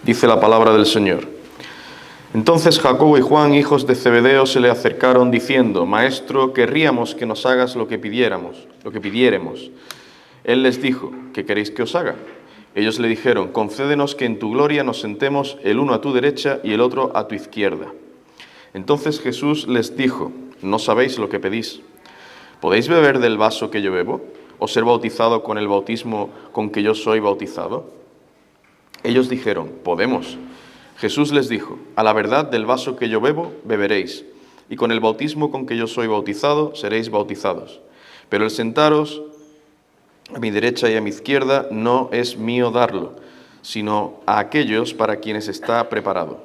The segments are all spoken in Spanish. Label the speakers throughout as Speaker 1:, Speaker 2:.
Speaker 1: Dice la palabra del Señor. Entonces Jacobo y Juan, hijos de Zebedeo, se le acercaron diciendo: Maestro, querríamos que nos hagas lo que pidiéramos. Él les dijo: ¿qué queréis que os haga? Ellos le dijeron: concédenos que en tu gloria nos sentemos el uno a tu derecha y el otro a tu izquierda. Entonces Jesús les dijo: no sabéis lo que pedís. ¿Podéis beber del vaso que yo bebo, o ser bautizado con el bautismo con que yo soy bautizado? Ellos dijeron: podemos. Jesús les dijo: a la verdad, del vaso que yo bebo, beberéis, y con el bautismo con que yo soy bautizado, seréis bautizados. Pero el sentaros a mi derecha y a mi izquierda no es mío darlo, sino a aquellos para quienes está preparado.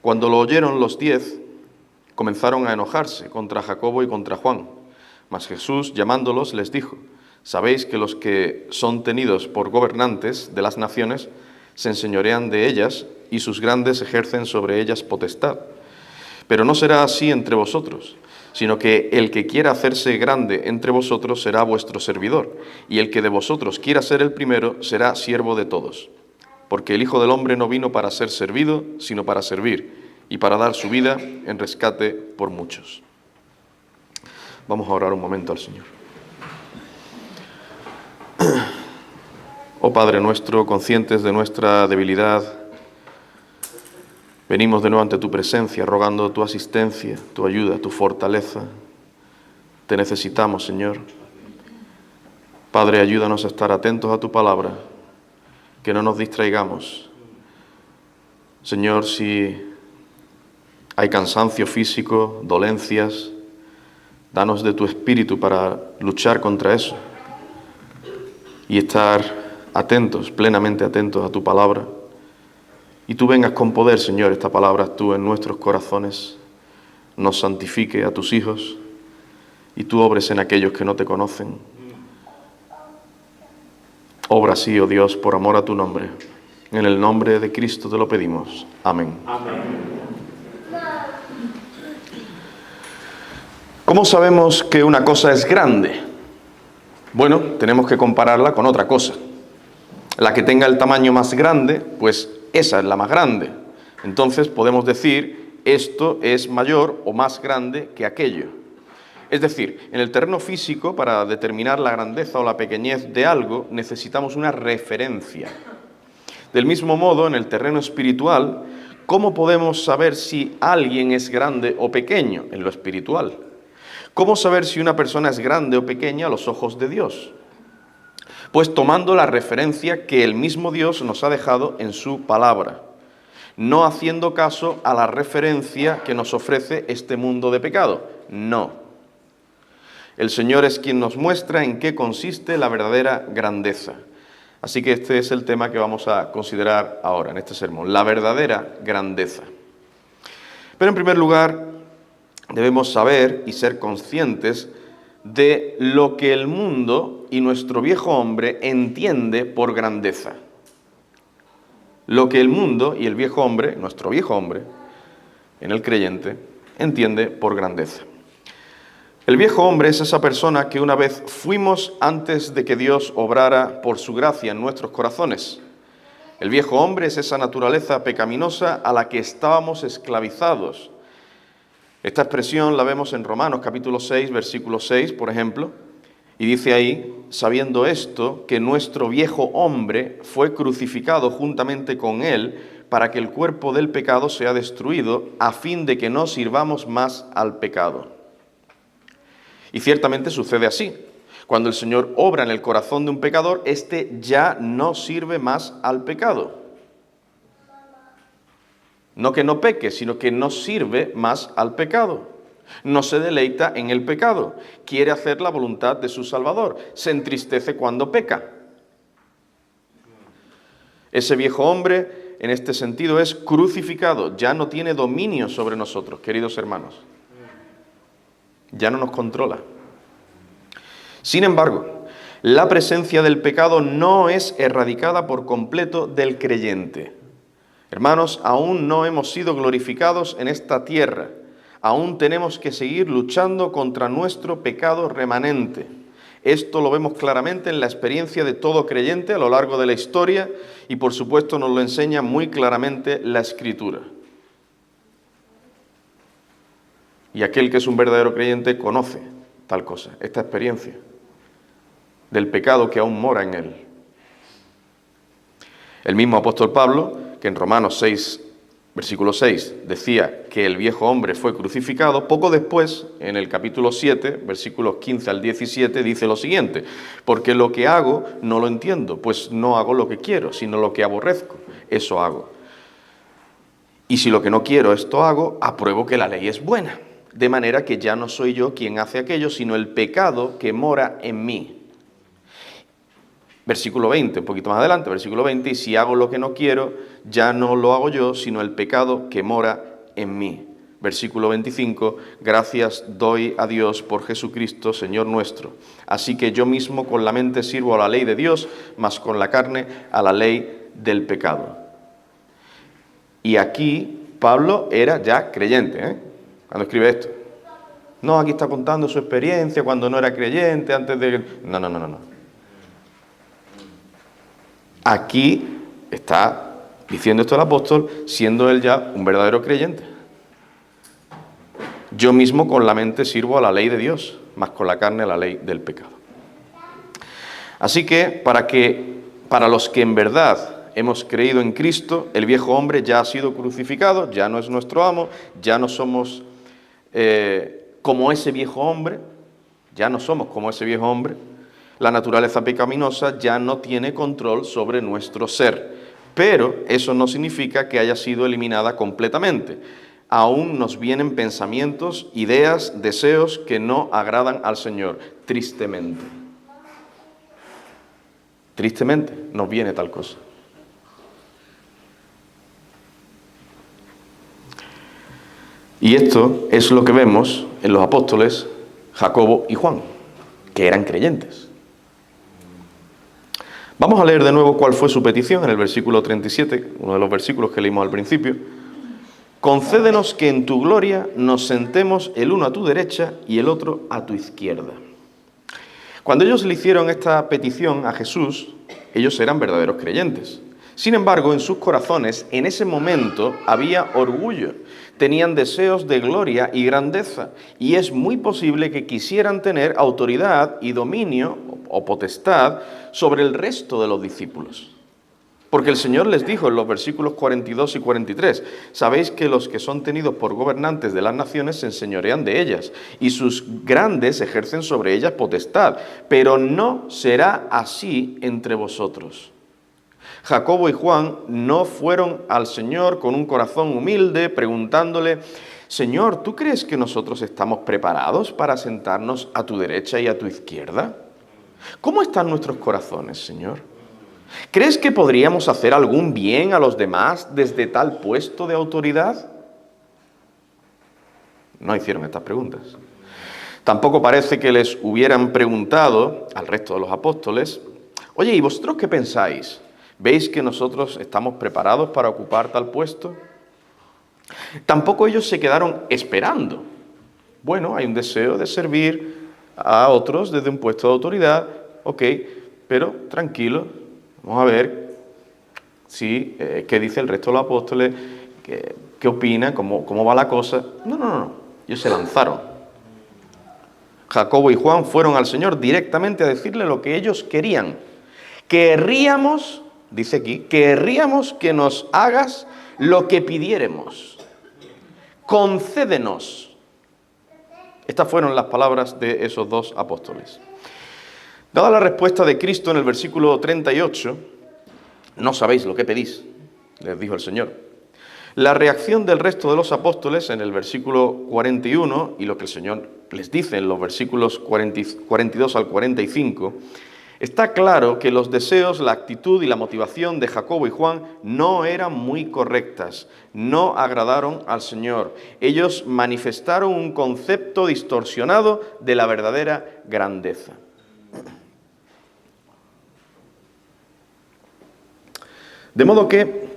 Speaker 1: Cuando lo oyeron los 10, comenzaron a enojarse contra Jacobo y contra Juan. Mas Jesús, llamándolos, les dijo: sabéis que los que son tenidos por gobernantes de las naciones se enseñorean de ellas, y sus grandes ejercen sobre ellas potestad. Pero no será así entre vosotros, sino que el que quiera hacerse grande entre vosotros será vuestro servidor, y el que de vosotros quiera ser el primero será siervo de todos. Porque el Hijo del Hombre no vino para ser servido, sino para servir, y para dar su vida en rescate por muchos. Vamos a orar un momento al Señor. Oh Padre nuestro, conscientes de nuestra debilidad, venimos de nuevo ante tu presencia, rogando tu asistencia, tu ayuda, tu fortaleza. Te necesitamos, Señor. Padre, ayúdanos a estar atentos a tu palabra, que no nos distraigamos. Señor, si hay cansancio físico, dolencias, danos de tu espíritu para luchar contra eso y estar atentos, plenamente atentos a tu palabra. Y tú vengas con poder, Señor, esta palabra actúe en nuestros corazones, nos santifique a tus hijos, y tú obres en aquellos que no te conocen. Obra así, oh Dios, por amor a tu nombre. En el nombre de Cristo te lo pedimos. Amén.
Speaker 2: Amén.
Speaker 1: ¿Cómo sabemos que una cosa es grande? Bueno, tenemos que compararla con otra cosa. La que tenga el tamaño más grande, pues esa es la más grande. Entonces podemos decir, esto es mayor o más grande que aquello. Es decir, en el terreno físico, para determinar la grandeza o la pequeñez de algo, necesitamos una referencia. Del mismo modo, en el terreno espiritual, ¿cómo podemos saber si alguien es grande o pequeño en lo espiritual? ¿Cómo saber si una persona es grande o pequeña a los ojos de Dios? Pues tomando la referencia que el mismo Dios nos ha dejado en su palabra, no haciendo caso a la referencia que nos ofrece este mundo de pecado. No. El Señor es quien nos muestra en qué consiste la verdadera grandeza. Así que este es el tema que vamos a considerar ahora en este sermón, la verdadera grandeza. Pero en primer lugar, debemos saber y ser conscientes de lo que el mundo y nuestro viejo hombre entiende por grandeza. Lo que el mundo y el viejo hombre, nuestro viejo hombre, en el creyente, entiende por grandeza. El viejo hombre es esa persona que una vez fuimos antes de que Dios obrara por su gracia en nuestros corazones. El viejo hombre es esa naturaleza pecaminosa a la que estábamos esclavizados. Esta expresión la vemos en Romanos capítulo 6, versículo 6, por ejemplo, y dice ahí: sabiendo esto, que nuestro viejo hombre fue crucificado juntamente con él, para que el cuerpo del pecado sea destruido, a fin de que no sirvamos más al pecado. Y ciertamente sucede así. Cuando el Señor obra en el corazón de un pecador, éste ya no sirve más al pecado. No que no peque, sino que no sirve más al pecado. No se deleita en el pecado. Quiere hacer la voluntad de su Salvador. Se entristece cuando peca. Ese viejo hombre, en este sentido, es crucificado. Ya no tiene dominio sobre nosotros, queridos hermanos. Ya no nos controla. Sin embargo, la presencia del pecado no es erradicada por completo del creyente. Hermanos, aún no hemos sido glorificados en esta tierra. Aún tenemos que seguir luchando contra nuestro pecado remanente. Esto lo vemos claramente en la experiencia de todo creyente a lo largo de la historia y por supuesto nos lo enseña muy claramente la Escritura. Y aquel que es un verdadero creyente conoce tal cosa, esta experiencia del pecado que aún mora en él. El mismo apóstol Pablo, que en Romanos 6, versículo 6, decía que el viejo hombre fue crucificado, poco después, en el capítulo 7, versículos 15 al 17, dice lo siguiente: porque lo que hago no lo entiendo, pues no hago lo que quiero, sino lo que aborrezco, eso hago. Y si lo que no quiero, esto hago, apruebo que la ley es buena, de manera que ya no soy yo quien hace aquello, sino el pecado que mora en mí. Versículo 20, un poquito más adelante, versículo 20, y si hago lo que no quiero, ya no lo hago yo, sino el pecado que mora en mí. Versículo 25, gracias doy a Dios por Jesucristo, Señor nuestro. Así que yo mismo con la mente sirvo a la ley de Dios, mas con la carne a la ley del pecado. Y aquí Pablo era ya creyente, cuando escribe esto. No, aquí está contando su experiencia cuando no era creyente, antes de... No. Aquí está diciendo esto el apóstol, siendo él ya un verdadero creyente. Yo mismo con la mente sirvo a la ley de Dios, mas con la carne a la ley del pecado. Así que para los que en verdad hemos creído en Cristo, el viejo hombre ya ha sido crucificado, ya no es nuestro amo, ya no somos como ese viejo hombre, ya no somos como ese viejo hombre. La naturaleza pecaminosa ya no tiene control sobre nuestro ser, pero eso no significa que haya sido eliminada completamente. Aún nos vienen pensamientos, ideas, deseos que no agradan al Señor, tristemente. Tristemente nos viene tal cosa. Y esto es lo que vemos en los apóstoles Jacobo y Juan, que eran creyentes. Vamos a leer de nuevo cuál fue su petición en el versículo 37, uno de los versículos que leímos al principio. Concédenos que en tu gloria nos sentemos el uno a tu derecha y el otro a tu izquierda. Cuando ellos le hicieron esta petición a Jesús, ellos eran verdaderos creyentes. Sin embargo, en sus corazones, en ese momento, había orgullo. Tenían deseos de gloria y grandeza, y es muy posible que quisieran tener autoridad y dominio o potestad sobre el resto de los discípulos. Porque el Señor les dijo en los versículos 42 y 43, sabéis que los que son tenidos por gobernantes de las naciones se enseñorean de ellas, y sus grandes ejercen sobre ellas potestad, pero no será así entre vosotros. Jacobo y Juan no fueron al Señor con un corazón humilde, preguntándole, Señor, ¿tú crees que nosotros estamos preparados para sentarnos a tu derecha y a tu izquierda? ¿Cómo están nuestros corazones, Señor? ¿Crees que podríamos hacer algún bien a los demás desde tal puesto de autoridad? No hicieron estas preguntas. Tampoco parece que les hubieran preguntado al resto de los apóstoles, oye, ¿y vosotros qué pensáis? ¿Veis que nosotros estamos preparados para ocupar tal puesto? Tampoco ellos se quedaron esperando. Bueno, hay un deseo de servir a otros desde un puesto de autoridad, ok, pero tranquilo, vamos a ver qué dice el resto de los apóstoles, qué opina, cómo va la cosa. No, ellos se lanzaron. Jacobo y Juan fueron al Señor directamente a decirle lo que ellos querían. Querríamos, dice aquí, querríamos que nos hagas lo que pidiéremos. Concédenos. Estas fueron las palabras de esos dos apóstoles. Dada la respuesta de Cristo en el versículo 38, no sabéis lo que pedís, les dijo el Señor. La reacción del resto de los apóstoles en el versículo 41 y lo que el Señor les dice en los versículos 42 al 45, está claro que los deseos, la actitud y la motivación de Jacobo y Juan no eran muy correctas, no agradaron al Señor. Ellos manifestaron un concepto distorsionado de la verdadera grandeza. De modo que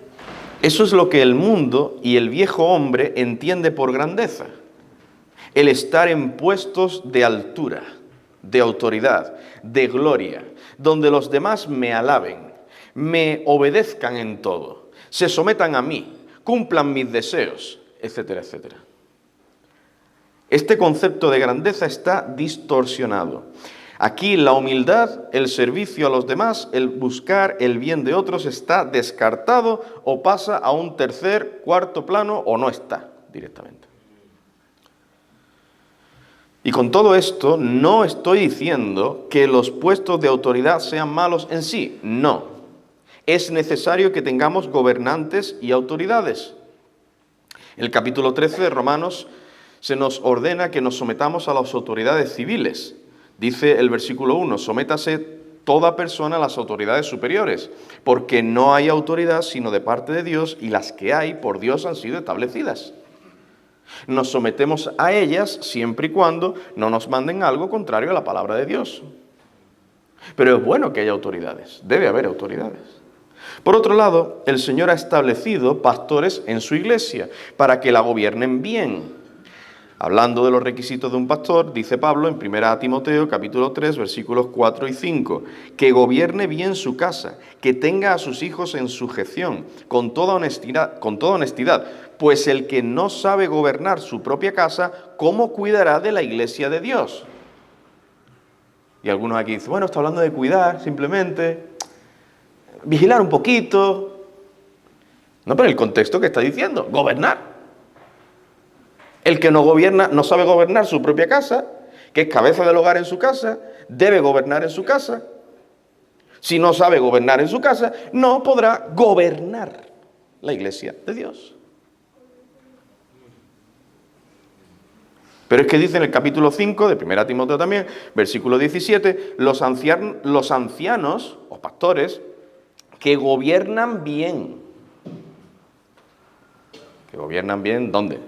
Speaker 1: eso es lo que el mundo y el viejo hombre entiende por grandeza, el estar en puestos de altura, de autoridad, de gloria, donde los demás me alaben, me obedezcan en todo, se sometan a mí, cumplan mis deseos, etcétera, etcétera. Este concepto de grandeza está distorsionado. Aquí la humildad, el servicio a los demás, el buscar el bien de otros está descartado o pasa a un tercer, cuarto plano o no está directamente. Y con todo esto no estoy diciendo que los puestos de autoridad sean malos en sí, no. Es necesario que tengamos gobernantes y autoridades. En el capítulo 13 de Romanos se nos ordena que nos sometamos a las autoridades civiles. Dice el versículo 1, sométase toda persona a las autoridades superiores, porque no hay autoridad sino de parte de Dios y las que hay por Dios han sido establecidas. Nos sometemos a ellas siempre y cuando no nos manden algo contrario a la palabra de Dios. Pero es bueno que haya autoridades, debe haber autoridades. Por otro lado, el Señor ha establecido pastores en su iglesia para que la gobiernen bien. Hablando de los requisitos de un pastor, dice Pablo en 1 Timoteo capítulo 3, versículos 4 y 5, que gobierne bien su casa, que tenga a sus hijos en sujeción, con toda honestidad, pues el que no sabe gobernar su propia casa, ¿cómo cuidará de la iglesia de Dios? Y algunos aquí dicen, bueno, está hablando de cuidar, simplemente, vigilar un poquito. No, pero el contexto que está diciendo, gobernar. El que no gobierna, no sabe gobernar su propia casa, que es cabeza del hogar en su casa, debe gobernar en su casa. Si no sabe gobernar en su casa, no podrá gobernar la iglesia de Dios. Pero es que dice en el capítulo 5 de 1 Timoteo también, versículo 17, los ancianos o pastores que gobiernan bien. ¿Que gobiernan bien dónde?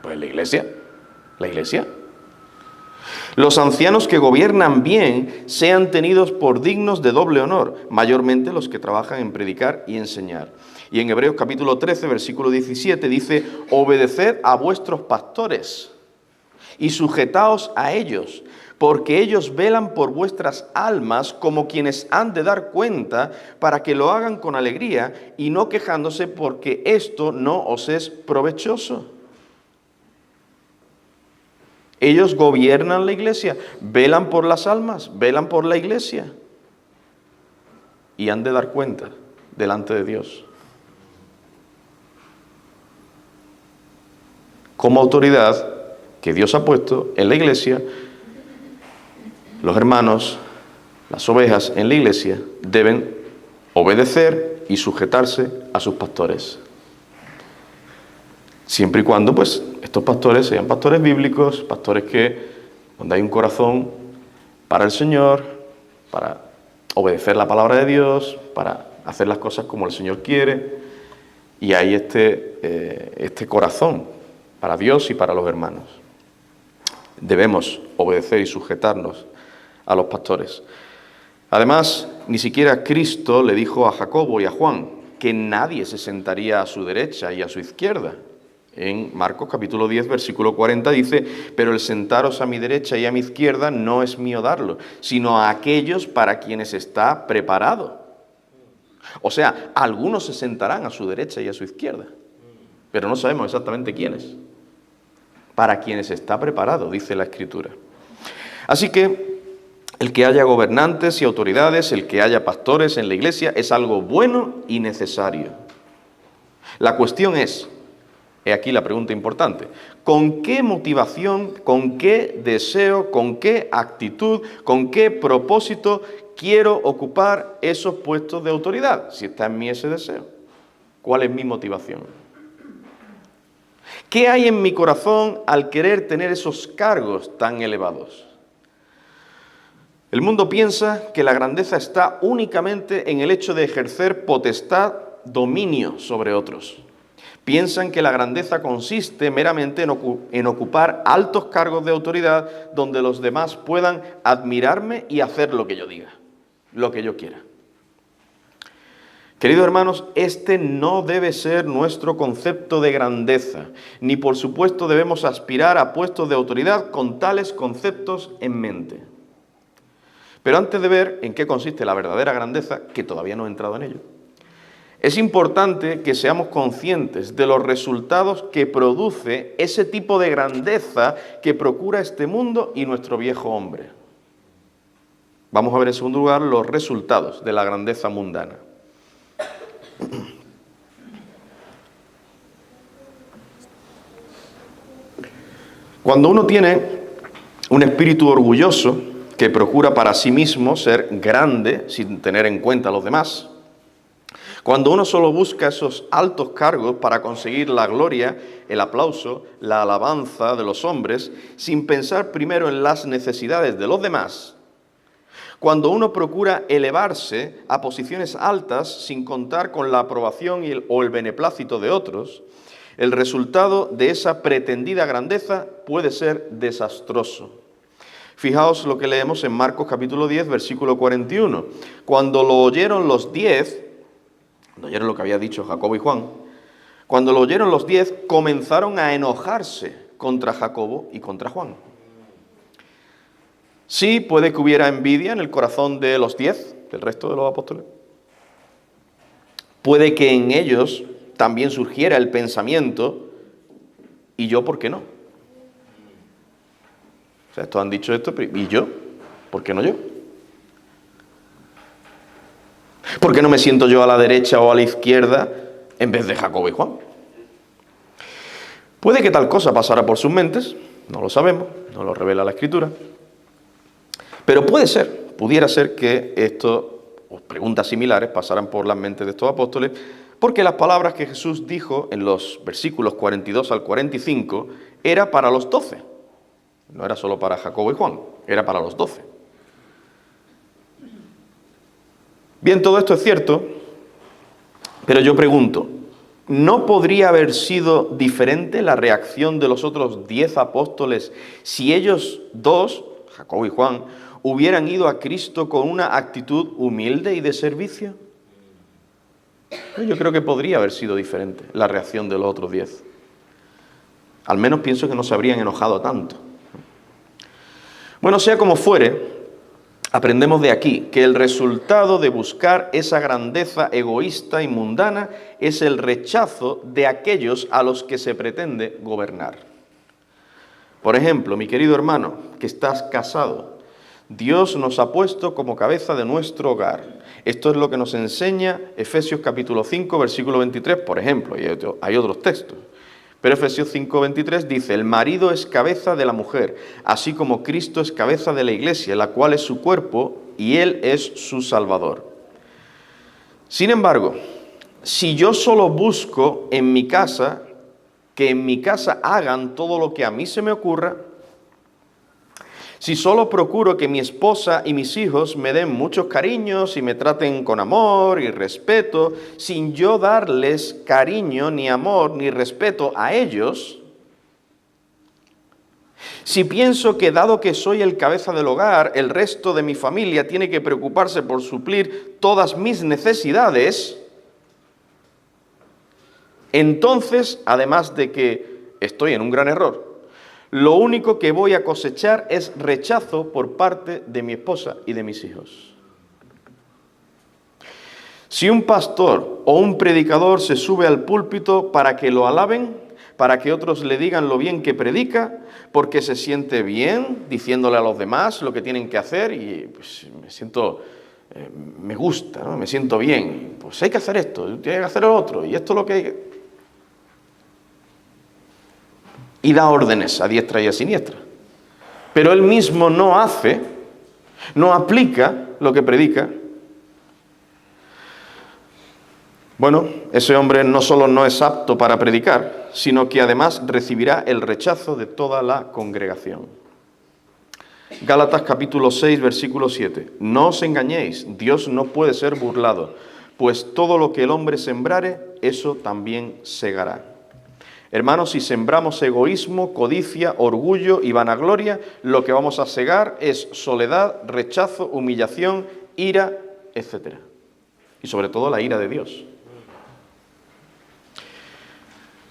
Speaker 1: Pues la iglesia. La iglesia. Los ancianos que gobiernan bien sean tenidos por dignos de doble honor, mayormente los que trabajan en predicar y enseñar. Y en Hebreos capítulo 13, versículo 17 dice, obedeced a vuestros pastores y sujetaos a ellos, porque ellos velan por vuestras almas como quienes han de dar cuenta, para que lo hagan con alegría y no quejándose, porque esto no os es provechoso. Ellos gobiernan la iglesia, velan por las almas, velan por la iglesia y han de dar cuenta delante de Dios. Como autoridad que Dios ha puesto en la iglesia, los hermanos, las ovejas en la iglesia deben obedecer y sujetarse a sus pastores. Siempre y cuando, pues, estos pastores sean pastores bíblicos, pastores donde hay un corazón para el Señor, para obedecer la palabra de Dios, para hacer las cosas como el Señor quiere, y hay este corazón para Dios y para los hermanos. Debemos obedecer y sujetarnos a los pastores. Además, ni siquiera Cristo le dijo a Jacobo y a Juan que nadie se sentaría a su derecha y a su izquierda. En Marcos capítulo 10, versículo 40 dice, pero el sentaros a mi derecha y a mi izquierda no es mío darlo, sino a aquellos para quienes está preparado. O sea, algunos se sentarán a su derecha y a su izquierda, pero no sabemos exactamente quiénes. Para quienes está preparado, dice la Escritura. Así que el que haya gobernantes y autoridades, el que haya pastores en la iglesia, es algo bueno y necesario. La cuestión es, he aquí la pregunta importante, ¿con qué motivación, con qué deseo, con qué actitud, con qué propósito quiero ocupar esos puestos de autoridad? Si está en mí ese deseo, ¿cuál es mi motivación? ¿Qué hay en mi corazón al querer tener esos cargos tan elevados? El mundo piensa que la grandeza está únicamente en el hecho de ejercer potestad, dominio sobre otros. Piensan que la grandeza consiste meramente en ocupar altos cargos de autoridad donde los demás puedan admirarme y hacer lo que yo diga, lo que yo quiera. Queridos hermanos, este no debe ser nuestro concepto de grandeza, ni por supuesto debemos aspirar a puestos de autoridad con tales conceptos en mente. Pero antes de ver en qué consiste la verdadera grandeza, que todavía no he entrado en ello, es importante que seamos conscientes de los resultados que produce ese tipo de grandeza que procura este mundo y nuestro viejo hombre. Vamos a ver en segundo lugar los resultados de la grandeza mundana. Cuando uno tiene un espíritu orgulloso que procura para sí mismo ser grande sin tener en cuenta a los demás, cuando uno solo busca esos altos cargos para conseguir la gloria, el aplauso, la alabanza de los hombres, sin pensar primero en las necesidades de los demás, cuando uno procura elevarse a posiciones altas sin contar con la aprobación o el beneplácito de otros, el resultado de esa pretendida grandeza puede ser desastroso. Fijaos lo que leemos en Marcos capítulo 10, versículo 41. Cuando lo oyeron los 10, cuando oyeron lo que había dicho Jacobo y Juan, cuando lo oyeron los 10, comenzaron a enojarse contra Jacobo y contra Juan. Sí, puede que hubiera envidia en el corazón de los 10, del resto de los apóstoles. Puede que en ellos también surgiera el pensamiento, ¿y yo por qué no? O sea, estos han dicho esto, ¿y yo? ¿Por qué no yo? ¿Por qué no me siento yo a la derecha o a la izquierda en vez de Jacobo y Juan? Puede que tal cosa pasara por sus mentes, no lo sabemos, no lo revela la Escritura. Pero pudiera ser que esto, o preguntas similares, pasaran por las mentes de estos apóstoles, porque las palabras que Jesús dijo en los versículos 42 al 45 era para los 12. No era solo para Jacobo y Juan, era para los 12. Bien, todo esto es cierto, pero yo pregunto, ¿no podría haber sido diferente la reacción de los otros 10 apóstoles si ellos dos, Jacobo y Juan, hubieran ido a Cristo con una actitud humilde y de servicio? Yo creo que podría haber sido diferente la reacción de los otros 10. Al menos pienso que no se habrían enojado tanto. Bueno, sea como fuere, aprendemos de aquí que el resultado de buscar esa grandeza egoísta y mundana es el rechazo de aquellos a los que se pretende gobernar. Por ejemplo, mi querido hermano, que estás casado, Dios nos ha puesto como cabeza de nuestro hogar. Esto es lo que nos enseña Efesios capítulo 5, versículo 23, por ejemplo, y hay otros textos. Pero Efesios 5:23 dice, el marido es cabeza de la mujer, así como Cristo es cabeza de la iglesia, la cual es su cuerpo y Él es su Salvador. Sin embargo, si yo solo busco en mi casa, que en mi casa hagan todo lo que a mí se me ocurra, si solo procuro que mi esposa y mis hijos me den muchos cariños y me traten con amor y respeto, sin yo darles cariño, ni amor, ni respeto a ellos, si pienso que dado que soy el cabeza del hogar, el resto de mi familia tiene que preocuparse por suplir todas mis necesidades, entonces, además de que estoy en un gran error, lo único que voy a cosechar es rechazo por parte de mi esposa y de mis hijos. Si un pastor o un predicador se sube al púlpito para que lo alaben, para que otros le digan lo bien que predica, porque se siente bien diciéndole a los demás lo que tienen que hacer y pues me gusta, ¿no? Me siento bien, pues hay que hacer esto, tienes que hacer lo otro y esto es lo que hay que... Y da órdenes a diestra y a siniestra. Pero él mismo no hace, no aplica lo que predica. Bueno, ese hombre no solo no es apto para predicar, sino que además recibirá el rechazo de toda la congregación. Gálatas capítulo 6, versículo 7. No os engañéis, Dios no puede ser burlado, pues todo lo que el hombre sembrare, eso también segará. Hermanos, si sembramos egoísmo, codicia, orgullo y vanagloria, lo que vamos a segar es soledad, rechazo, humillación, ira, etc. Y sobre todo la ira de Dios.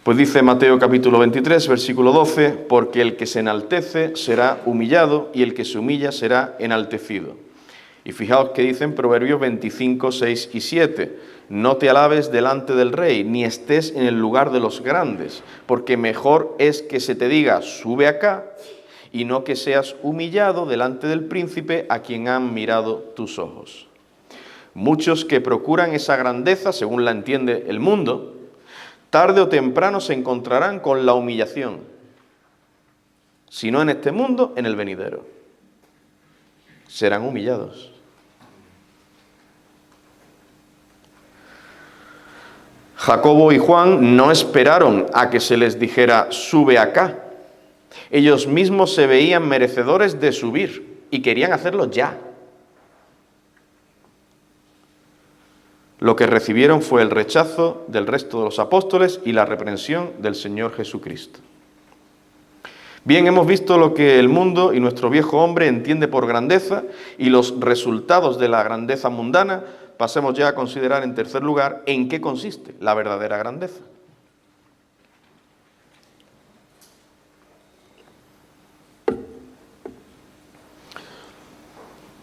Speaker 1: Pues dice Mateo capítulo 23, versículo 12, porque el que se enaltece será humillado y el que se humilla será enaltecido. Y fijaos que dicen Proverbios 25, 6 y 7. No te alabes delante del rey, ni estés en el lugar de los grandes, porque mejor es que se te diga, sube acá, y no que seas humillado delante del príncipe a quien han mirado tus ojos. Muchos que procuran esa grandeza, según la entiende el mundo, tarde o temprano se encontrarán con la humillación. Si no en este mundo, en el venidero. Serán humillados. Jacobo y Juan no esperaron a que se les dijera, sube acá. Ellos mismos se veían merecedores de subir y querían hacerlo ya. Lo que recibieron fue el rechazo del resto de los apóstoles y la reprensión del Señor Jesucristo. Bien, hemos visto lo que el mundo y nuestro viejo hombre entiende por grandeza y los resultados de la grandeza mundana. Pasemos ya a considerar en tercer lugar en qué consiste la verdadera grandeza.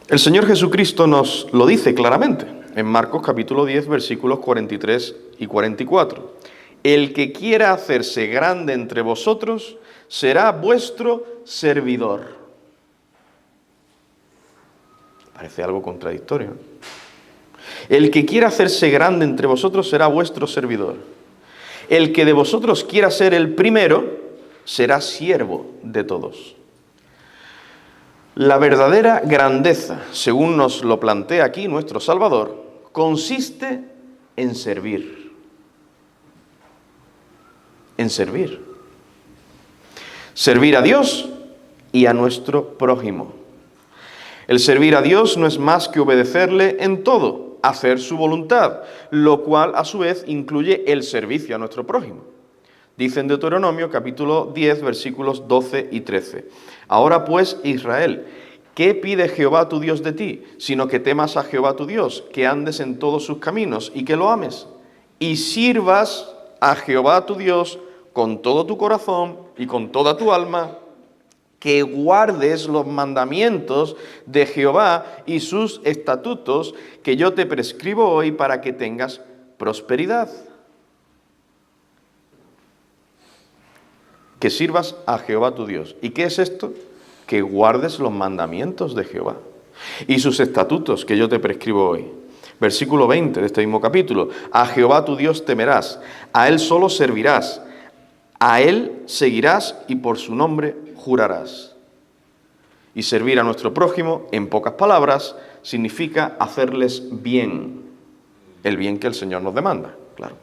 Speaker 1: El Señor Jesucristo nos lo dice claramente en Marcos capítulo 10, versículos 43 y 44. El que quiera hacerse grande entre vosotros será vuestro servidor. Parece algo contradictorio, ¿no? El que quiera hacerse grande entre vosotros será vuestro servidor. El que de vosotros quiera ser el primero será siervo de todos. La verdadera grandeza, según nos lo plantea aquí nuestro Salvador, consiste en servir. En servir. Servir a Dios y a nuestro prójimo. El servir a Dios no es más que obedecerle en todo, hacer su voluntad, lo cual a su vez incluye el servicio a nuestro prójimo. Dice en Deuteronomio capítulo 10, versículos 12 y 13. Ahora pues, Israel, ¿qué pide Jehová tu Dios de ti? Sino que temas a Jehová tu Dios, que andes en todos sus caminos y que lo ames. Y sirvas a Jehová tu Dios con todo tu corazón y con toda tu alma, que guardes los mandamientos de Jehová y sus estatutos que yo te prescribo hoy para que tengas prosperidad. Que sirvas a Jehová tu Dios. ¿Y qué es esto? Que guardes los mandamientos de Jehová y sus estatutos que yo te prescribo hoy. Versículo 20 de este mismo capítulo. A Jehová tu Dios temerás, a Él solo servirás, a Él seguirás y por su nombre jurarás. Y servir a nuestro prójimo, en pocas palabras, significa hacerles bien. El bien que el Señor nos demanda, claro.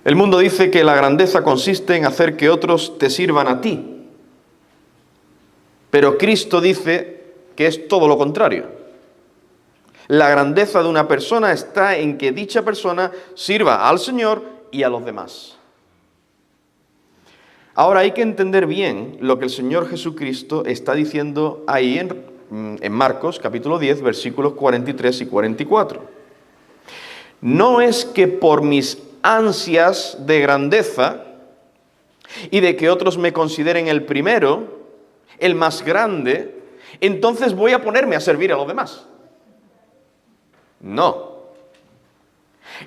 Speaker 1: El mundo dice que la grandeza consiste en hacer que otros te sirvan a ti. Pero Cristo dice que es todo lo contrario. La grandeza de una persona está en que dicha persona sirva al Señor y a los demás. Ahora hay que entender bien lo que el Señor Jesucristo está diciendo ahí en Marcos capítulo 10, versículos 43 y 44. No es que por mis ansias de grandeza y de que otros me consideren el primero, el más grande, entonces voy a ponerme a servir a los demás. No.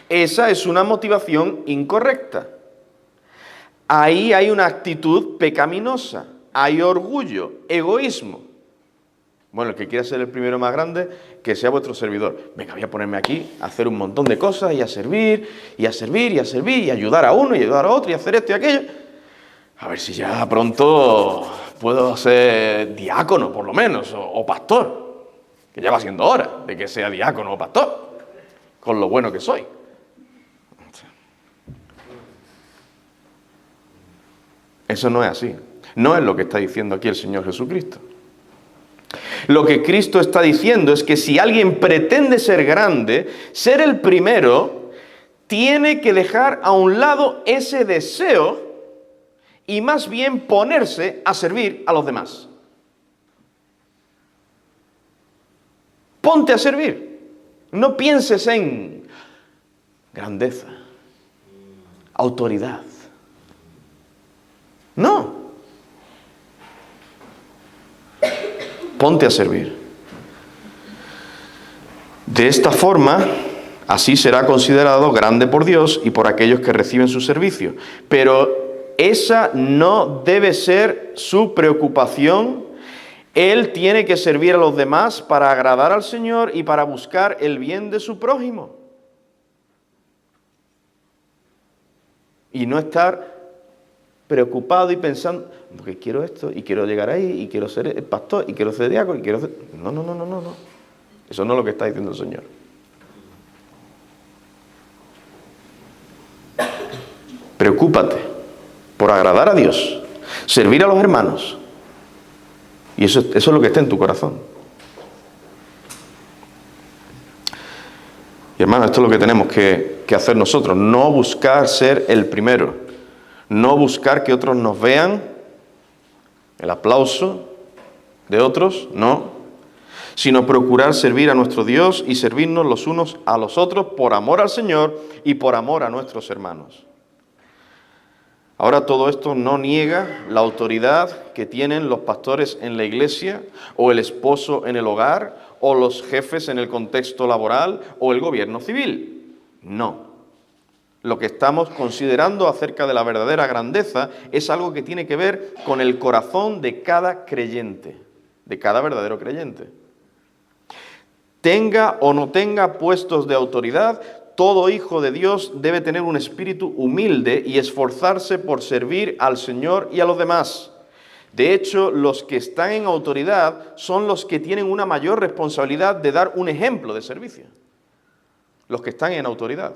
Speaker 1: Esa es una motivación incorrecta. Ahí hay una actitud pecaminosa, hay orgullo, egoísmo. Bueno, el que quiera ser el primero más grande, que sea vuestro servidor. Venga, voy a ponerme aquí a hacer un montón de cosas y a servir, y a servir, y a servir, y a ayudar a uno, y ayudar a otro, y hacer esto y aquello. A ver si ya pronto puedo ser diácono, por lo menos, o pastor. Que ya va siendo hora de que sea diácono o pastor, con lo bueno que soy. Eso no es así. No es lo que está diciendo aquí el Señor Jesucristo. Lo que Cristo está diciendo es que si alguien pretende ser grande, ser el primero, tiene que dejar a un lado ese deseo y más bien ponerse a servir a los demás. Ponte a servir. No pienses en grandeza, autoridad. No. Ponte a servir. De esta forma, así será considerado grande por Dios y por aquellos que reciben su servicio. Pero esa no debe ser su preocupación. Él tiene que servir a los demás para agradar al Señor y para buscar el bien de su prójimo. Y no estar preocupado y pensando, porque quiero esto, y quiero llegar ahí, y quiero ser el pastor, y quiero ser diácono, y quiero ser... No. Eso no es lo que está diciendo el Señor. Preocúpate por agradar a Dios, servir a los hermanos. Y eso es lo que está en tu corazón. Y hermano, esto es lo que tenemos que hacer nosotros. No buscar ser el primero. No buscar que otros nos vean, el aplauso de otros, no. Sino procurar servir a nuestro Dios y servirnos los unos a los otros por amor al Señor y por amor a nuestros hermanos. Ahora todo esto no niega la autoridad que tienen los pastores en la iglesia, o el esposo en el hogar, o los jefes en el contexto laboral, o el gobierno civil. No. Lo que estamos considerando acerca de la verdadera grandeza es algo que tiene que ver con el corazón de cada creyente, de cada verdadero creyente. Tenga o no tenga puestos de autoridad, todo hijo de Dios debe tener un espíritu humilde y esforzarse por servir al Señor y a los demás. De hecho, los que están en autoridad son los que tienen una mayor responsabilidad de dar un ejemplo de servicio. Los que están en autoridad.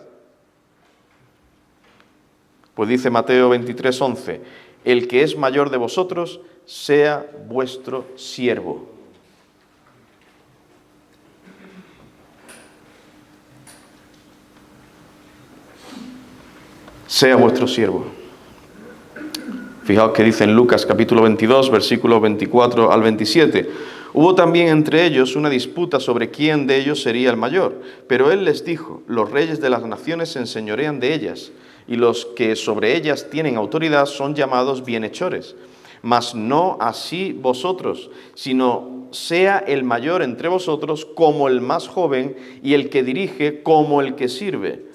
Speaker 1: Pues dice Mateo 23:11, el que es mayor de vosotros sea vuestro siervo. Sea vuestro siervo. Fijaos que dice en Lucas capítulo 22, versículos 24 al 27. Hubo también entre ellos una disputa sobre quién de ellos sería el mayor. Pero él les dijo, los reyes de las naciones se enseñorean de ellas, y los que sobre ellas tienen autoridad son llamados bienhechores. Mas no así vosotros, sino sea el mayor entre vosotros como el más joven, y el que dirige como el que sirve.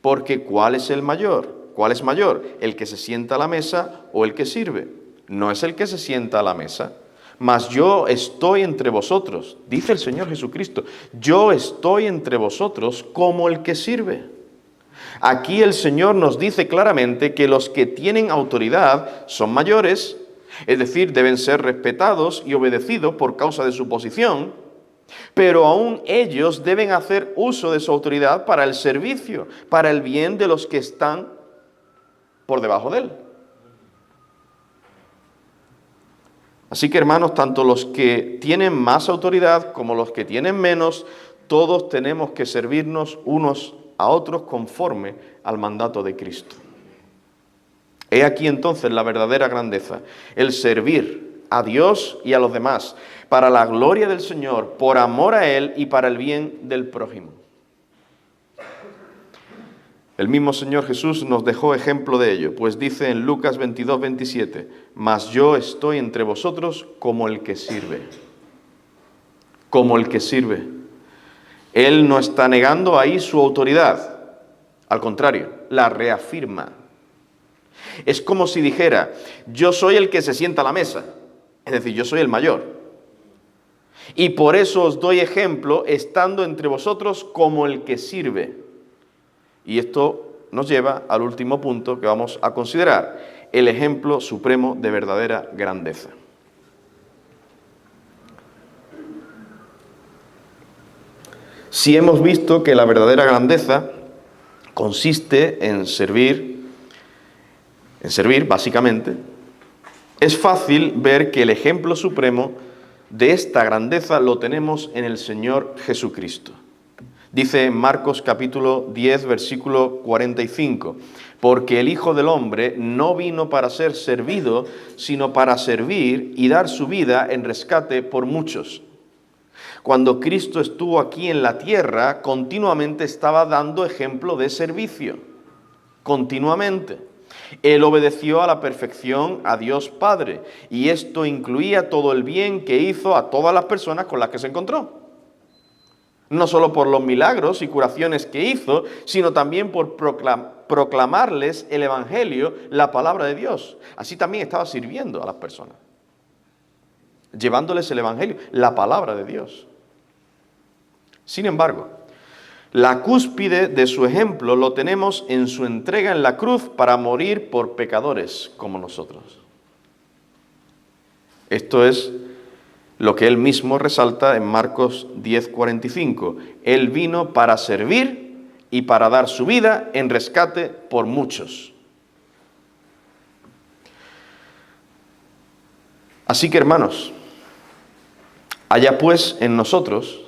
Speaker 1: Porque ¿cuál es el mayor? ¿Cuál es mayor? ¿El que se sienta a la mesa o el que sirve? No es el que se sienta a la mesa. Mas yo estoy entre vosotros, dice el Señor Jesucristo, yo estoy entre vosotros como el que sirve. Aquí el Señor nos dice claramente que los que tienen autoridad son mayores, es decir, deben ser respetados y obedecidos por causa de su posición, pero aún ellos deben hacer uso de su autoridad para el servicio, para el bien de los que están por debajo de él. Así que, hermanos, tanto los que tienen más autoridad como los que tienen menos, todos tenemos que servirnos unos a otros conforme al mandato de Cristo. He aquí entonces la verdadera grandeza, el servir a Dios y a los demás, para la gloria del Señor, por amor a Él y para el bien del prójimo. El mismo Señor Jesús nos dejó ejemplo de ello, pues dice en Lucas 22:27, mas yo estoy entre vosotros como el que sirve. Como el que sirve. Él no está negando ahí su autoridad, al contrario, la reafirma. Es como si dijera, yo soy el que se sienta a la mesa, es decir, yo soy el mayor. Y por eso os doy ejemplo estando entre vosotros como el que sirve. Y esto nos lleva al último punto que vamos a considerar, el ejemplo supremo de verdadera grandeza. Si hemos visto que la verdadera grandeza consiste en servir básicamente, es fácil ver que el ejemplo supremo de esta grandeza lo tenemos en el Señor Jesucristo. Dice en Marcos capítulo 10, versículo 45, porque el Hijo del Hombre no vino para ser servido, sino para servir y dar su vida en rescate por muchos. Cuando Cristo estuvo aquí en la tierra, continuamente estaba dando ejemplo de servicio. Continuamente. Él obedeció a la perfección a Dios Padre, y esto incluía todo el bien que hizo a todas las personas con las que se encontró. No solo por los milagros y curaciones que hizo, sino también por proclamarles el Evangelio, la palabra de Dios. Así también estaba sirviendo a las personas, llevándoles el Evangelio, la palabra de Dios. Sin embargo, la cúspide de su ejemplo lo tenemos en su entrega en la cruz para morir por pecadores como nosotros. Esto es lo que él mismo resalta en Marcos 10:45. Él vino para servir y para dar su vida en rescate por muchos. Así que, hermanos, haya pues en nosotros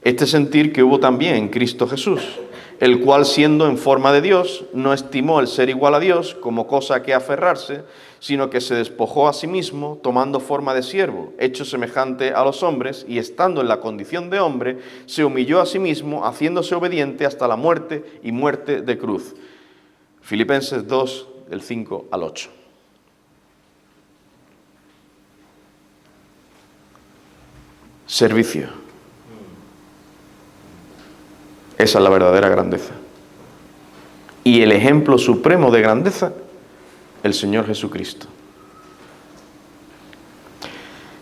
Speaker 1: este sentir que hubo también en Cristo Jesús, el cual, siendo en forma de Dios, no estimó el ser igual a Dios como cosa a que aferrarse, sino que se despojó a sí mismo, tomando forma de siervo, hecho semejante a los hombres, y estando en la condición de hombre, se humilló a sí mismo, haciéndose obediente hasta la muerte y muerte de cruz. Filipenses 2, del 5 al 8. Servicio. Esa es la verdadera grandeza. Y el ejemplo supremo de grandeza, el Señor Jesucristo.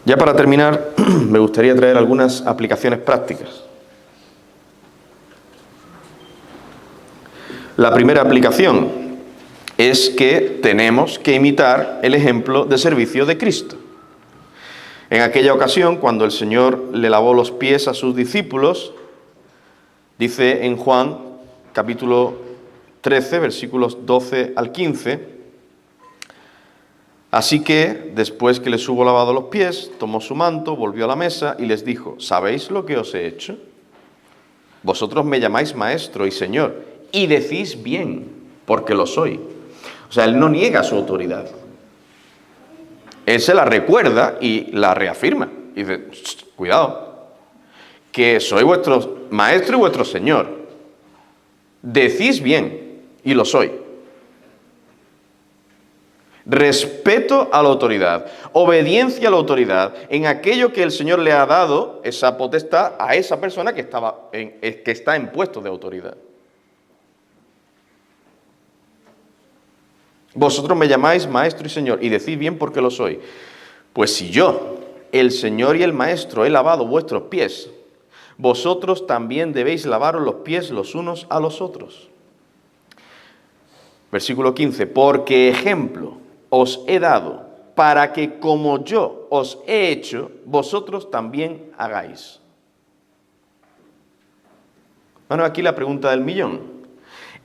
Speaker 1: Ya para terminar, me gustaría traer algunas aplicaciones prácticas. La primera aplicación es que tenemos que imitar el ejemplo de servicio de Cristo. En aquella ocasión, cuando el Señor le lavó los pies a sus discípulos, dice en Juan, capítulo 13, versículos 12 al 15, así que, después que les hubo lavado los pies, tomó su manto, volvió a la mesa y les dijo, ¿sabéis lo que os he hecho? Vosotros me llamáis maestro y señor, y decís bien, porque lo soy. O sea, él no niega su autoridad. Él se la recuerda y la reafirma. Y dice, cuidado, que soy vuestro maestro y vuestro señor. Decís bien, y lo soy. Respeto a la autoridad, obediencia a la autoridad, en aquello que el Señor le ha dado, esa potestad, a esa persona que está en puesto de autoridad. Vosotros me llamáis maestro y señor, y decís bien porque lo soy. Pues si yo, el Señor y el Maestro, he lavado vuestros pies, vosotros también debéis lavaros los pies los unos a los otros. Versículo 15, porque ejemplo os he dado para que como yo os he hecho, vosotros también hagáis. Bueno, aquí la pregunta del millón.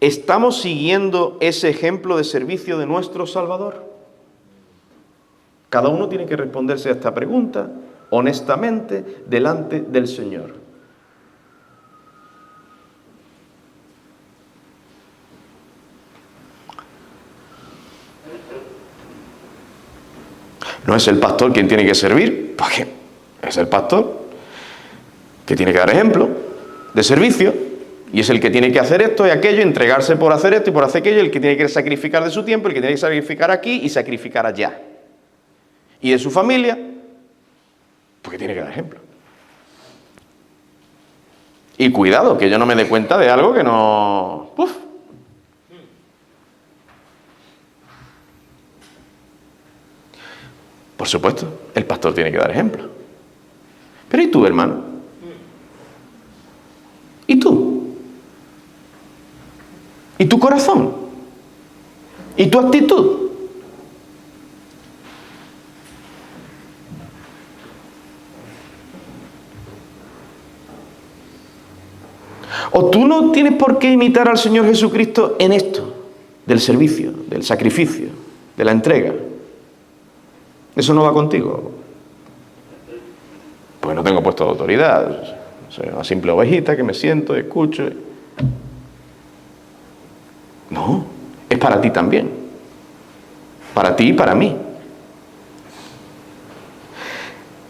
Speaker 1: ¿Estamos siguiendo ese ejemplo de servicio de nuestro Salvador? Cada uno tiene que responderse a esta pregunta honestamente delante del Señor. No es el pastor quien tiene que servir, porque es el pastor que tiene que dar ejemplo de servicio. Y es el que tiene que hacer esto y aquello, entregarse por hacer esto y por hacer aquello, el que tiene que sacrificar de su tiempo, el que tiene que sacrificar aquí y sacrificar allá. Y de su familia, porque tiene que dar ejemplo. Y cuidado, que yo no me dé cuenta de algo que no... ¡Uf! Por supuesto, el pastor tiene que dar ejemplo. Pero ¿y tú, hermano? ¿Y tú? ¿Y tu corazón? ¿Y tu actitud? ¿O tú no tienes por qué imitar al Señor Jesucristo en esto? Del servicio, del sacrificio, de la entrega. ¿Eso no va contigo? Pues no tengo puesto de autoridad. Soy una simple ovejita que me siento, escucho. No, es para ti también. Para ti y para mí.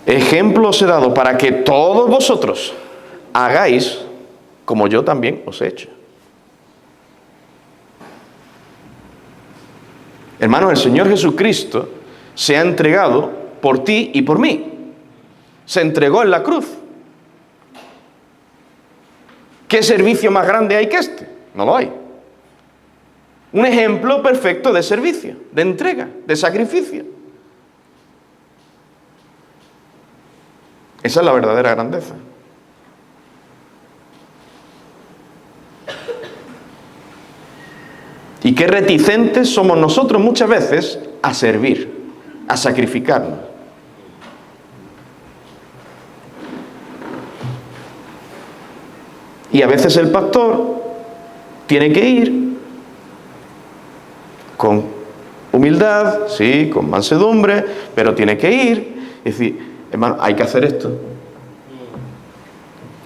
Speaker 1: Ejemplo os he dado para que todos vosotros hagáis como yo también os he hecho. Hermanos, el Señor Jesucristo se ha entregado por ti y por mí. Se entregó en la cruz. ¿Qué servicio más grande hay que este? No lo hay. Un ejemplo perfecto de servicio, de entrega, de sacrificio. Esa es la verdadera grandeza. Y qué reticentes somos nosotros muchas veces a servir, a sacrificarnos. Y a veces el pastor tiene que ir con humildad, sí, con mansedumbre, pero tiene que ir y decir, hermano, hay que hacer esto.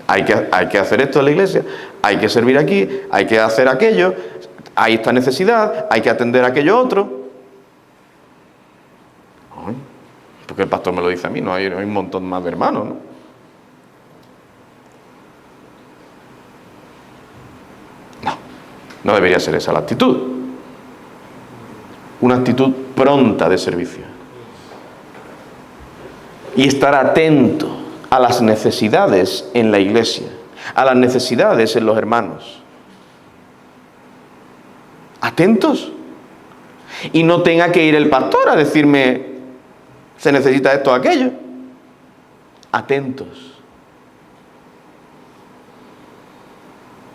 Speaker 1: Hay que hacer esto en la iglesia, hay que servir aquí, hay que hacer aquello, hay esta necesidad, hay que atender aquello otro. Ay, porque el pastor me lo dice a mí, no hay un montón más de hermanos, ¿no? No debería ser esa la actitud. Una actitud pronta de servicio. Y estar atento a las necesidades en la iglesia, a las necesidades en los hermanos. Atentos. Y no tenga que ir el pastor a decirme, se necesita esto o aquello. Atentos.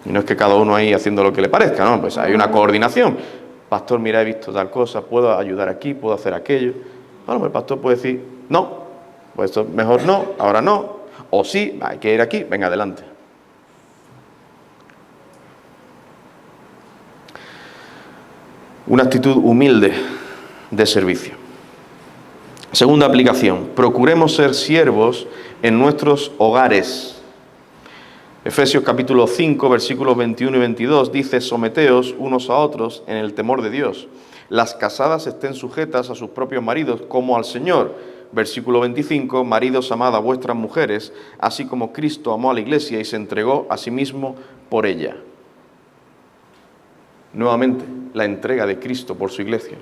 Speaker 1: Y no es que cada uno ahí haciendo lo que le parezca, no, pues hay una coordinación. Pastor, mira, he visto tal cosa, puedo ayudar aquí, puedo hacer aquello. Bueno, el pastor puede decir, no, pues esto mejor no, ahora no. O sí, hay que ir aquí, venga, adelante. Una actitud humilde de servicio. Segunda aplicación, procuremos ser siervos en nuestros hogares. Efesios capítulo 5, versículos 21 y 22 dice, someteos unos a otros en el temor de Dios. Las casadas estén sujetas a sus propios maridos como al Señor. Versículo 25, maridos, amad a vuestras mujeres, así como Cristo amó a la iglesia y se entregó a sí mismo por ella. Nuevamente, la entrega de Cristo por su iglesia.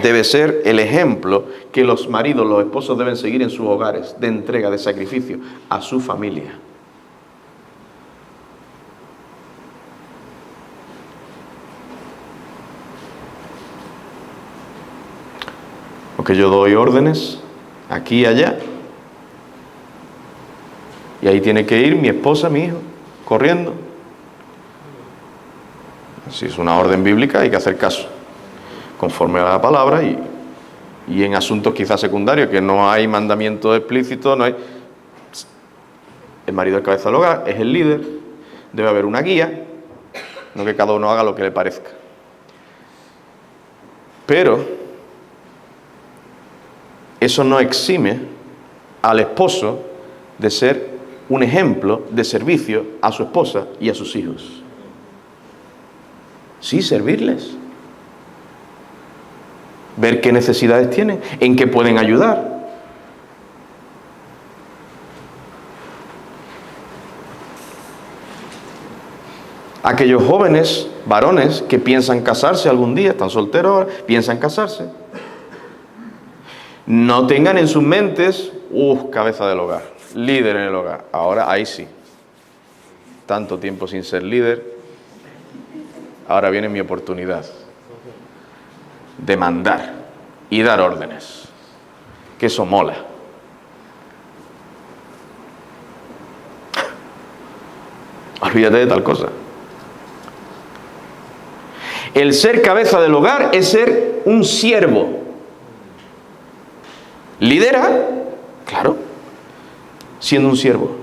Speaker 1: Debe ser el ejemplo que los maridos, los esposos deben seguir en sus hogares, de entrega, de sacrificio a su familia. Porque yo doy órdenes aquí y allá, y ahí tiene que ir mi esposa, mi hijo, corriendo. Si es una orden bíblica hay que hacer caso, conforme a la palabra, y en asuntos quizás secundarios, que no hay mandamiento explícito, no hay... El marido es cabeza del hogar, es el líder, debe haber una guía, no que cada uno haga lo que le parezca. Pero eso no exime al esposo de ser un ejemplo de servicio a su esposa y a sus hijos. Sí, servirles. Ver qué necesidades tienen, en qué pueden ayudar. Aquellos jóvenes, varones, que piensan casarse algún día, están solteros ahora, piensan casarse. No tengan en sus mentes, cabeza del hogar, líder en el hogar. Ahora ahí sí. Tanto tiempo sin ser líder, ahora viene mi oportunidad de mandar y dar órdenes. Que eso mola. Olvídate de tal cosa. El ser cabeza del hogar es ser un siervo. Lidera, claro, siendo un siervo.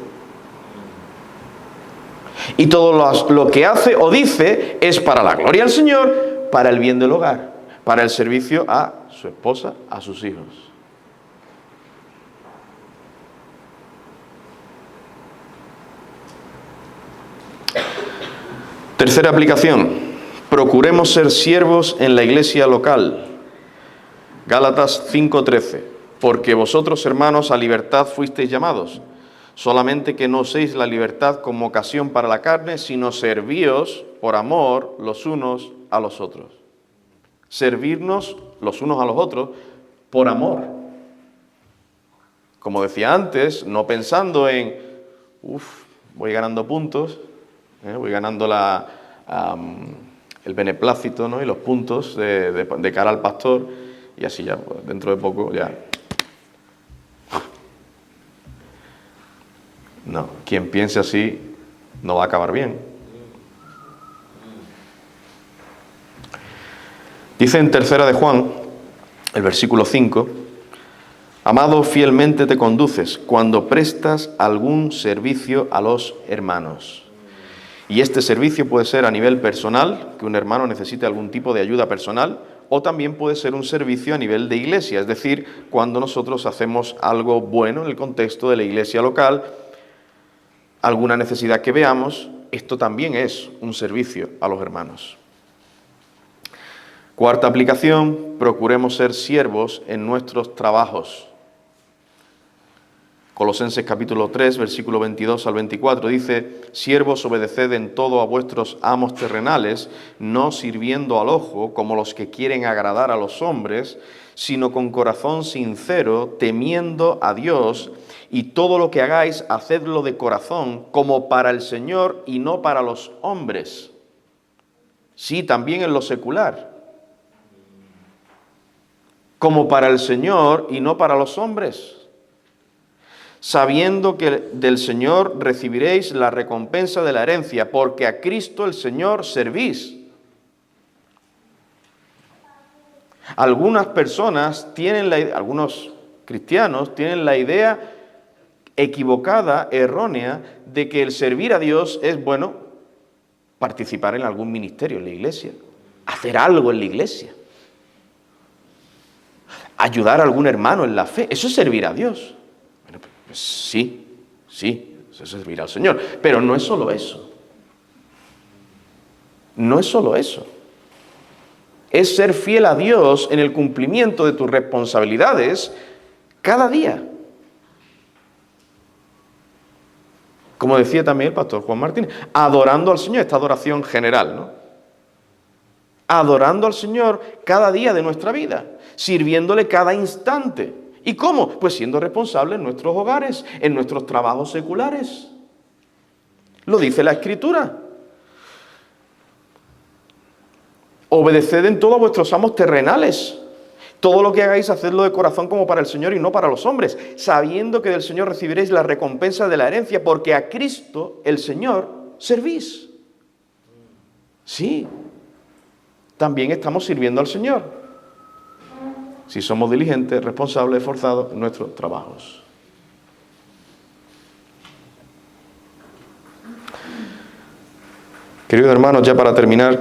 Speaker 1: Y todo lo que hace o dice es para la gloria del Señor, para el bien del hogar, para el servicio a su esposa, a sus hijos. Tercera aplicación. Procuremos ser siervos en la iglesia local. Gálatas 5:13. Porque vosotros, hermanos, a libertad fuisteis llamados, solamente que no uséis la libertad como ocasión para la carne, sino servíos por amor los unos a los otros. Servirnos los unos a los otros por amor. Como decía antes, no pensando en, voy ganando puntos, voy ganando el beneplácito, ¿no? Y los puntos de cara al pastor, y así ya, pues, dentro de poco ya. No, quien piense así no va a acabar bien. Dice en 3 de Juan, el versículo 5, amado, fielmente te conduces cuando prestas algún servicio a los hermanos. Y este servicio puede ser a nivel personal, que un hermano necesite algún tipo de ayuda personal, o también puede ser un servicio a nivel de iglesia, es decir, cuando nosotros hacemos algo bueno en el contexto de la iglesia local, alguna necesidad que veamos, esto también es un servicio a los hermanos. Cuarta aplicación, procuremos ser siervos en nuestros trabajos. Colosenses capítulo 3, versículo 22 al 24 dice, siervos, obedeced en todo a vuestros amos terrenales, no sirviendo al ojo como los que quieren agradar a los hombres, sino con corazón sincero, temiendo a Dios, y todo lo que hagáis, hacedlo de corazón, como para el Señor y no para los hombres. Sí, también en lo secular. Como para el Señor y no para los hombres, sabiendo que del Señor recibiréis la recompensa de la herencia, porque a Cristo el Señor servís. Algunas personas algunos cristianos tienen la idea equivocada, errónea, de que el servir a Dios es, bueno, participar en algún ministerio en la iglesia, hacer algo en la iglesia, ayudar a algún hermano en la fe. Eso es servir a Dios. Bueno, pues sí, eso es servir al Señor. Pero no es solo eso. No es solo eso. Es ser fiel a Dios en el cumplimiento de tus responsabilidades cada día. Como decía también el pastor Juan Martínez, adorando al Señor, esta adoración general, ¿no? Adorando al Señor cada día de nuestra vida, sirviéndole cada instante. ¿Y cómo? Pues siendo responsables en nuestros hogares, en nuestros trabajos seculares. Lo dice la Escritura. Obedeced en todo a vuestros amos terrenales. Todo lo que hagáis, hacedlo de corazón como para el Señor y no para los hombres, sabiendo que del Señor recibiréis la recompensa de la herencia, porque a Cristo, el Señor, servís. Sí, también estamos sirviendo al Señor, si somos diligentes, responsables, esforzados en nuestros trabajos. Queridos hermanos, ya para terminar,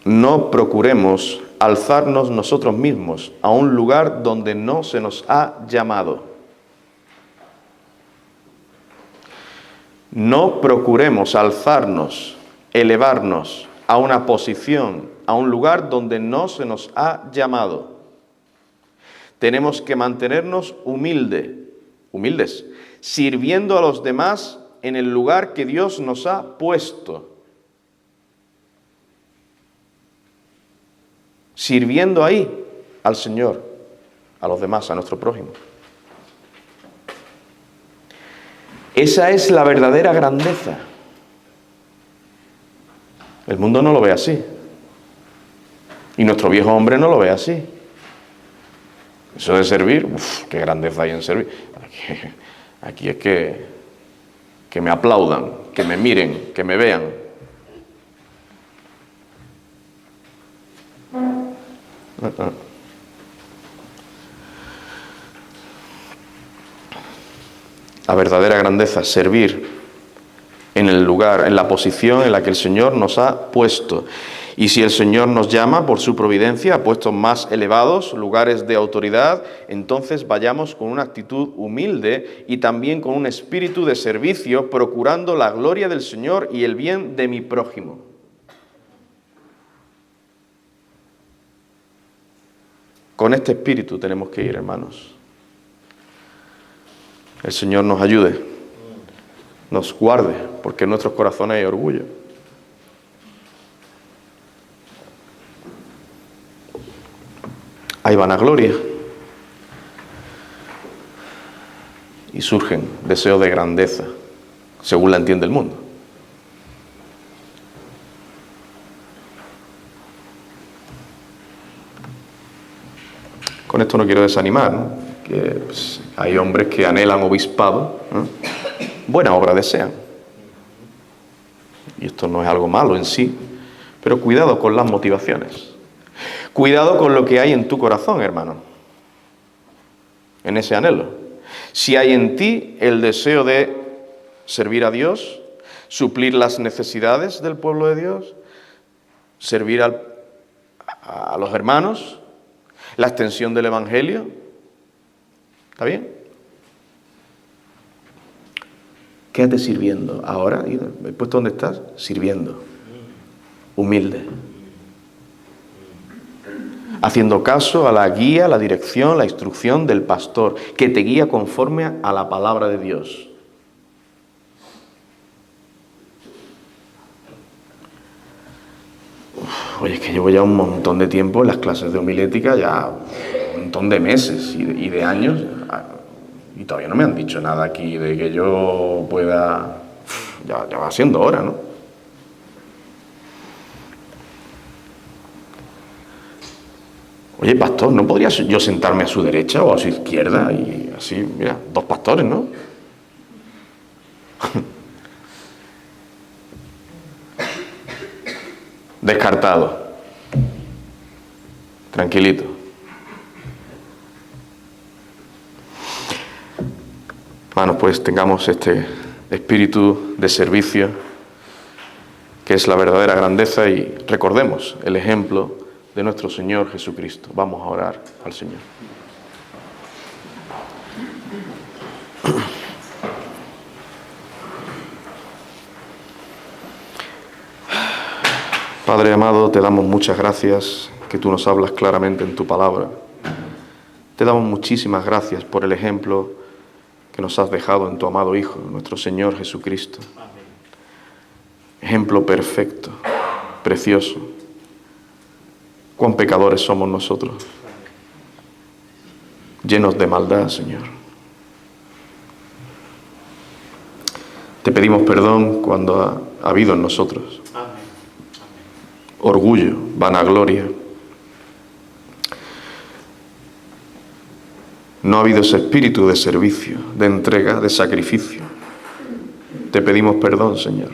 Speaker 1: no procuremos alzarnos nosotros mismos a un lugar donde no se nos ha llamado. No procuremos alzarnos, elevarnos a una posición, a un lugar donde no se nos ha llamado. Tenemos que mantenernos humildes, sirviendo a los demás en el lugar que Dios nos ha puesto. Sirviendo ahí al Señor, a los demás, a nuestro prójimo. Esa es la verdadera grandeza. El mundo no lo ve así. Y nuestro viejo hombre no lo ve así. Eso de servir, qué grandeza hay en servir. Aquí es que me aplaudan, que me miren, que me vean. La verdadera grandeza es servir en el lugar, en la posición en la que el Señor nos ha puesto. Y si el Señor nos llama por su providencia a puestos más elevados, lugares de autoridad, entonces vayamos con una actitud humilde y también con un espíritu de servicio, procurando la gloria del Señor y el bien de mi prójimo. Con este espíritu tenemos que ir, hermanos. El Señor nos ayude, nos guarde, porque en nuestros corazones hay orgullo. Hay vanagloria. Y surgen deseos de grandeza, según la entiende el mundo. Con esto no quiero desanimar, ¿no? Que pues, hay hombres que anhelan obispado, ¿no? Buena obra desean. Y esto no es algo malo en sí, pero cuidado con las motivaciones. Cuidado con lo que hay en tu corazón, hermano, en ese anhelo. Si hay en ti el deseo de servir a Dios, suplir las necesidades del pueblo de Dios, servir a los hermanos, la extensión del Evangelio, ¿está bien? Quédate sirviendo. Ahora, ¿el puesto donde estás? Sirviendo. Humilde. Haciendo caso a la guía, la dirección, la instrucción del pastor, que te guía conforme a la palabra de Dios. Oye, es que llevo ya un montón de tiempo en las clases de homilética, ya un montón de meses y de años, y todavía no me han dicho nada aquí de que yo pueda... Ya va siendo hora, ¿no? Oye, pastor, ¿no podría yo sentarme a su derecha o a su izquierda? Y así, mira, 2 pastores, ¿no? Descartado. Tranquilito. Hermanos, pues tengamos este espíritu de servicio, que es la verdadera grandeza, y recordemos el ejemplo de nuestro Señor Jesucristo. Vamos a orar al Señor. Padre amado, te damos muchas gracias que tú nos hablas claramente en tu palabra. Te damos muchísimas gracias por el ejemplo que nos has dejado en tu amado Hijo, nuestro Señor Jesucristo. Ejemplo perfecto, precioso. Cuán pecadores somos nosotros, llenos de maldad, Señor. Te pedimos perdón cuando ha habido en nosotros orgullo, vanagloria. No ha habido ese espíritu de servicio, de entrega, de sacrificio. Te pedimos perdón, Señor.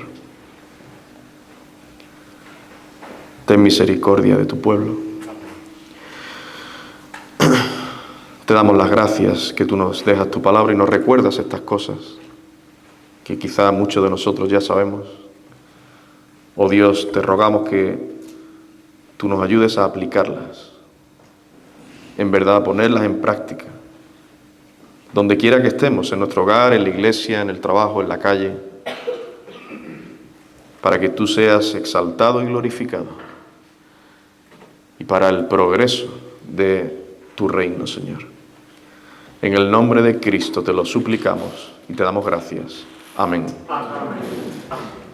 Speaker 1: Ten misericordia de tu pueblo. Te damos las gracias que tú nos dejas tu palabra y nos recuerdas estas cosas que quizá muchos de nosotros ya sabemos. Oh Dios, te rogamos que tú nos ayudes a aplicarlas, en verdad a ponerlas en práctica, donde quiera que estemos, en nuestro hogar, en la iglesia, en el trabajo, en la calle, para que tú seas exaltado y glorificado, y para el progreso de tu reino, Señor. En el nombre de Cristo te lo suplicamos y te damos gracias. Amén. Amén.